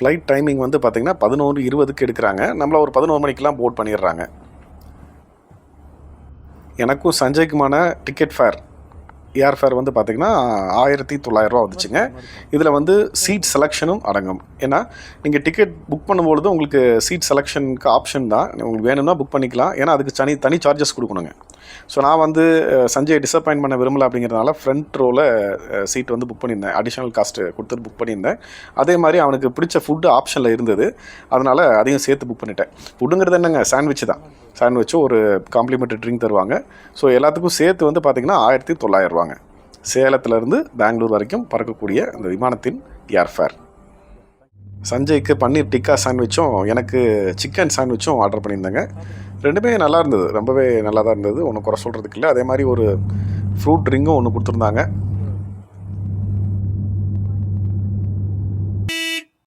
Flight timing வந்து பார்த்திங்கன்னா 11:20க்கு எடுக்கிறாங்க. நம்மளை ஒரு 11 மணிக்கெலாம் போர்ட் பண்ணிடுறாங்க. எனக்கும் சஞ்சய்க்குமான டிக்கெட் ஃபேர் ஏர் ஃபேர் வந்து பார்த்திங்கன்னா 1900 வந்துச்சுங்க. இதில் வந்து சீட் செலெக்ஷனும் அடங்கும். ஏன்னா நீங்கள் டிக்கெட் புக் பண்ணும்பொழுது உங்களுக்கு சீட் செலெக்ஷனுக்கு ஆப்ஷன் தான். உங்களுக்கு வேணும்னா புக் பண்ணிக்கலாம். ஏன்னா அதுக்கு தனி சார்ஜஸ் கொடுக்கணுங்க. ஸோ நான் வந்து சஞ்சய் டிசப்பாயின்ட் பண்ண விரும்பலை அப்படிங்கிறதுனால ஃப்ரண்ட் ரோவில் சீட் வந்து புக் பண்ணியிருந்தேன். அடிஷ்னல் காஸ்ட்டு கொடுத்துட்டு புக் பண்ணியிருந்தேன். அதே மாதிரி அவனுக்கு பிடிச்ச ஃபுட்டு ஆப்ஷனில் இருந்தது. அதனால் அதையும் சேர்த்து புக் பண்ணிட்டேன். ஃபுட்டுங்கிறது என்னங்க, சாண்ட்விச் தான். சாண்ட்விச்சும் ஒரு காம்ப்ளிமெண்ட்ரி ட்ரிங்க் தருவாங்க. ஸோ எல்லாத்துக்கும் சேர்த்து வந்து பார்த்திங்கன்னா 1900 சேலத்துலேருந்து பெங்களூர் வரைக்கும் பறக்கக்கூடிய இந்த விமானத்தின் ஏர் ஃபேர். சஞ்சய்க்கு பன்னீர் டிக்கா சாண்ட்விச்சும் எனக்கு சிக்கன் சாண்ட்விச்சும் ஆர்டர் பண்ணியிருந்தேங்க. ரெண்டுமே நல்லா இருந்தது, ரொம்பவே நல்லா தான் இருந்தது. ஒன்றும் குறை சொல்கிறதுக்கு இல்லை. அதே மாதிரி ஒரு ஃப்ரூட் ட்ரிங்கும் ஒன்று கொடுத்துருந்தாங்க.